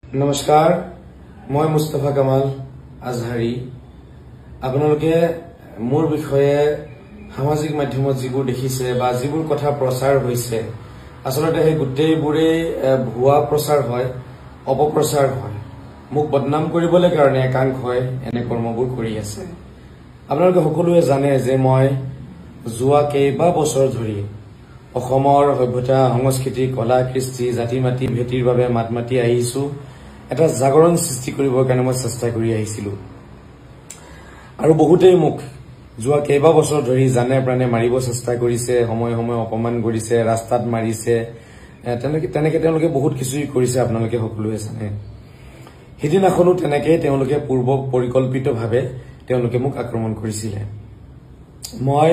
নমস্কাৰ মই মুস্তাফা কামাল আজহাৰী আপোনালোকে মোৰ বিষয়ে সামাজিক মাধ্যমত যিবোৰ দেখিছে বা যিবোৰ কথা প্ৰচাৰ হৈছে আসলতে সেই গুটেইবোৰে ভুৱা প্ৰচাৰ হয় অপপ্ৰচাৰ হয় মোক বদনাম কৰিবলৈ কাৰণে একাংশ হয় এনে কৰ্মবোৰ কৰি আছে আপোনালোকে সকলোৱে জানে যে মই যোৱা কেইবা বছৰ ধৰি অসমৰ সভ্যতা সংস্কৃতি কলা কৃষ্টি জাতি মাটি ভেটিৰ বাবে মাত মাতি আহিছো এটা জাগৰণ সৃষ্টি কৰিবৰ কাৰণে মই চেষ্টা কৰি আহিছিলো আৰু বহুতেই মোক যোৱা কেইবা বছৰ ধৰি জানে প্ৰাণে মাৰিব চেষ্টা কৰিছে সময় সময় অপমান কৰিছে ৰাস্তাত মাৰিছে তেনেকে তেওঁলোকে বহুত কিছুই কৰিছে আপোনালোকে সকলোৱে জানে হিদিনাখনো তেনেকে তেওঁলোকে পূৰ্ব পৰিকল্পিতভাৱে তেওঁলোকে মোক আক্ৰমণ কৰিছিল মই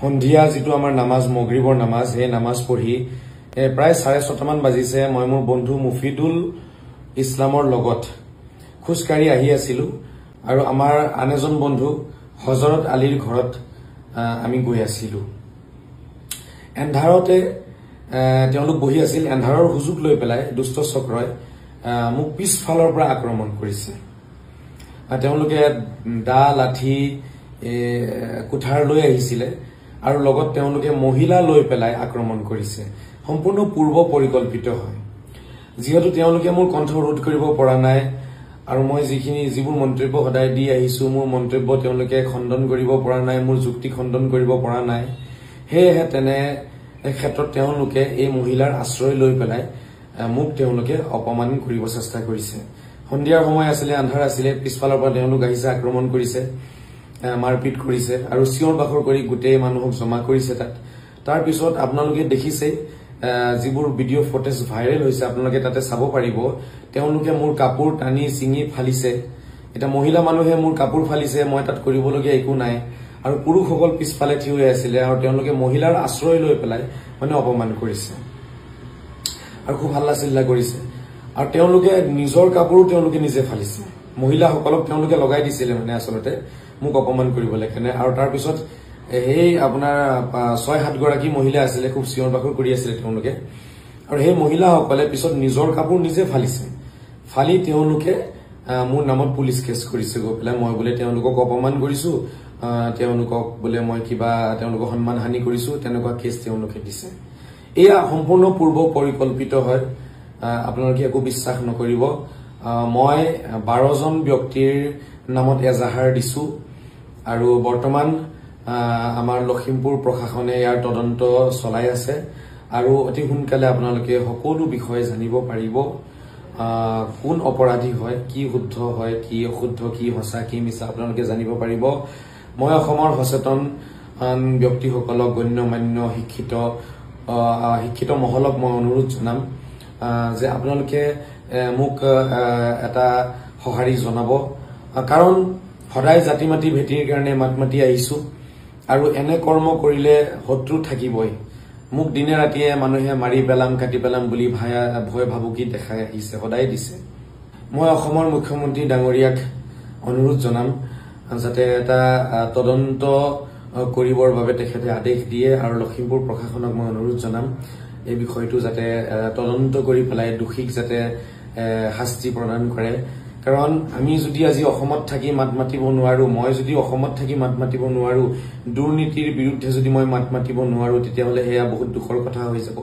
সন্ধিয়া যেটো আমাৰ নামাজ মগৰিবৰ নামাজ হে নামাজ পঢ়ি প্ৰায় 6:30 মান বাজিছে মই মোৰ বন্ধু মুফিদুল ইছলামৰ লগত খুচকাৰি আহি আছিল আৰু আমাৰ আনেজন বন্ধু হযৰত আলীৰ ঘৰত আমি গৈ আছিল এন্ধাৰতে তেওঁলোক বহি আছিল এন্ধাৰৰ হুজুক লৈ পেলাই দুষ্ট চক্ৰই মোক পিছফালৰ পৰা আক্ৰমণ কৰিছে তেওঁলোকে দা লাঠি কুঠাৰ লৈ আহিছিল আৰু লগত তেওঁলোকে মহিলা লৈ পেলাই আক্ৰমণ কৰিছে সম্পূৰ্ণ পূৰ্ব পৰিকল্পিত হয় যিহেতু তেওঁলোকে মোৰ কণ্ঠ ৰোধ কৰিব পৰা নাই আৰু মই যিবোৰ মন্তব্য সদায় দি আহিছো মোৰ মন্তব্য তেওঁলোকে খণ্ডন কৰিব পৰা নাই মোৰ যুক্তি খণ্ডন কৰিব পৰা নাই হেহে তেনে ক্ষেত্ৰত তেওঁলোকে এই মহিলাৰ আশ্ৰয় লৈ পেলাই মোক তেওঁলোকে অপমান কৰিব চেষ্টা কৰিছে সন্ধিয়াৰ সময় আছিল আন্ধাৰ আছিল পিছফালৰ পৰা তেওঁলোক আহিছে আক্ৰমণ কৰিছে মাৰপিট কৰিছে আৰু চিঞৰ বাখৰ কৰি গোটেই মানুহক জমা কৰিছে তাৰ পিছত আপোনালোকে দেখিছে যিবোৰ ভিডিও ফুটেজ ভাইৰেল হৈছে আপোনালোকে তাতে চাব পাৰিব তেওঁলোকে মোৰ কাপোৰ টানি চিঙি ফালিছে এটা মহিলা মানুহে মোৰ কাপোৰ ফালিছে মই তাত কৰিবলগীয়া একো নাই আৰু পুৰুষসকল পিছফালে থিয় হৈ আছিল আৰু তেওঁলোকে মহিলাৰ আশ্ৰয় লৈ পেলাই মানে অপমান কৰিছে আৰু খুব হাল্লা চিল্লা কৰিছে আৰু তেওঁলোকে নিজৰ কাপোৰ তেওঁলোকে নিজে ফালিছে মহিলাসকলক তেওঁলোকে লগাই দিছিল মানে আসলতে মোক অপমান কৰিবলৈ কাৰণে আৰু তাৰ পিছত এই আপোনাৰ 6-7 গৰাকী মহিলা আছিল খুব চিঞৰ বাখৰ কৰি আছিল তেওঁলোকে আৰু সেই মহিলাসকলে পিছত নিজৰ কাপোৰ নিজে ফালিছে ফালি তেওঁলোকে মোৰ নামত পুলিচ কেছ কৰিছে গৈ পেলাই মই বোলে তেওঁলোকক অপমান কৰিছো তেওঁলোকক বোলে মই কিবা তেওঁলোকক সন্মানহানি কৰিছো তেনেকুৱা কেছ তেওঁলোকে দিছে এয়া সম্পূৰ্ণ পূৰ্ব পৰিকল্পিত হয় আপোনালোকে একো বিশ্বাস নকৰিব মই 12 জন ব্যক্তিৰ নামত এজাহাৰ দিছো আৰু বৰ্তমান আমাৰ লখিমপুৰ প্ৰশাসনে ইয়াৰ তদন্ত চলাই আছে আৰু অতি সোনকালে আপোনালোকে সকলো বিষয় জানিব পাৰিব কোন অপৰাধী হয় কি শুদ্ধ হয় কি অশুদ্ধ কি হসা কি মিছা আপোনালোকে জানিব পাৰিব মই অসমৰ সচেতন ব্যক্তিসকলক গণ্যমান্য শিক্ষিত মহলক মই অনুৰোধ জনাম যে আপোনালোকে মোক এটা সহাৰি জনাব কাৰণ সদায় জাতি মাটি ভেটিৰ কাৰণে মাত মাতি আহিছো আৰু এনে কৰ্ম কৰিলে শত্ৰু থাকিবই মোক দিনে ৰাতিয়ে মানুহে মাৰি পেলাম কাটি পেলাম বুলি ভয় ভাবুকি দেখাই আহিছে সদায় দিছে মই অসমৰ মুখ্যমন্ত্ৰী ডাঙৰীয়াক অনুৰোধ জনাম যাতে এটা তদন্ত কৰিবৰ বাবে তেখেতে আদেশ দিয়ে আৰু লখিমপুৰ প্ৰশাসনক মই অনুৰোধ জনাম এই বিষয়টো যাতে তদন্ত কৰি পেলাই দোষীক যাতে শাস্তি প্ৰদান কৰে কাৰণ আমি যদি আজি অসমত থাকি মাত মাতিব নোৱাৰো মই যদি অসমত থাকি মাত মাতিব নোৱাৰো দুৰ্নীতিৰ বিৰুদ্ধে যদি মই মাত মাতিব নোৱাৰো তেতিয়া হলে হেয়া বহুত দুখৰ কথা হৈ যাব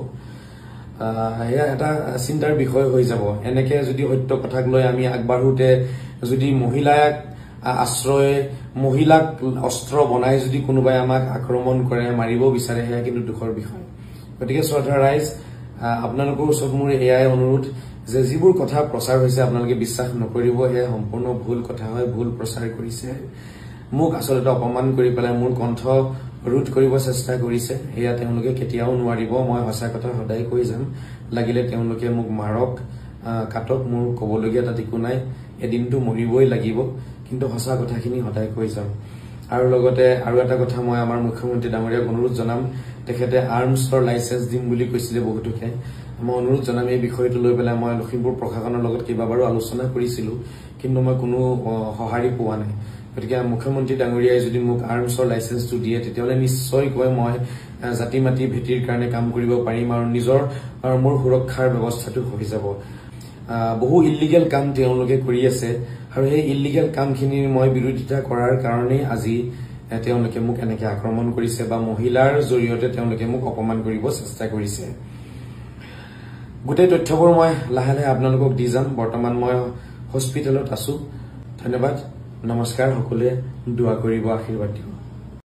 হেয়া এটা চিন্তাৰ বিষয় হৈ যাব এনেকে যদি সত্য কথাক লৈ আমি আগবাঢ়োতে যদি মহিলাক আশ্ৰয় মহিলাক অস্ত্ৰ বনাই যদি কোনোবাই আমাক আক্ৰমণ কৰে মাৰিব বিচাৰে হেয়া কিন্তু দুখৰ বিষয় গতিকে শ্ৰদ্ধা ৰাইজ আপোনালোকৰ ওচৰত মোৰ এয়াই অনুৰোধ যে যিবোৰ কথা প্ৰচাৰ হৈছে আপোনালোকে বিশ্বাস নকৰিব হে সম্পূৰ্ণ ভুল কথা হয় ভুল প্ৰচাৰ কৰিছে মোক আসলতে অপমান কৰি পেলাই মোৰ কণ্ঠ ৰোধ কৰিব চেষ্টা কৰিছে হেয়া তেওঁলোকে কেতিয়াও নোৱাৰিব মই হসা কথা সদায় কৈ যাম লাগিলে তেওঁলোকে মোক মাৰক কাটক মোৰ কবলগীয়া তাত একো নাই এদিনটো মৰিবই লাগিব কিন্তু হসা কথাখিনি সদায় কৈ যাম আৰু লগতে আৰু এটা কথা মই আমাৰ মুখ্যমন্ত্ৰী ডাঙৰীয়াক অনুৰোধ জনাম তেখেতে আৰ্মছৰ লাইসেন্স দিম বুলি কৈছিলে বহুতকে মই অনুৰোধ জনাম এই বিষয়টো লৈ পেলাই মই লখিমপুৰ প্ৰশাসনৰ লগত কেইবাবাৰো আলোচনা কৰিছিলো কিন্তু মই কোনো সহাৰি পোৱা নাই গতিকে মুখ্যমন্ত্ৰী ডাঙৰীয়াই যদি মোক আৰ্মছৰ লাইসেন্সটো দিয়ে তেতিয়াহলে নিশ্চয়কৈ মই জাতি মাটি ভেটিৰ কাৰণে কাম কৰিব পাৰিম আৰু নিজৰ মোৰ সুৰক্ষাৰ ব্যৱস্থাটো হৈ যাব বহু ইলিগেল কাম তেওঁলোকে কৰি আছে আৰু এই ইলিগেল কামখিনি মই বিৰোধিতা কৰাৰ কাৰণে আজি তেওঁলোকে মোক এনেকে আক্ৰমণ কৰিছে বা মহিলাৰ জৰিয়তে তেওঁলোকে মোক অপমান কৰিব চেষ্টা কৰিছে গোটেই তথ্যবোৰ মই লাহে লাহে আপোনালোকক দি যাম বৰ্তমান মই হস্পিটেলত আছো ধন্যবাদ নমস্কাৰ সকলোৱে দোৱা কৰিব আশীৰ্বাদ দিব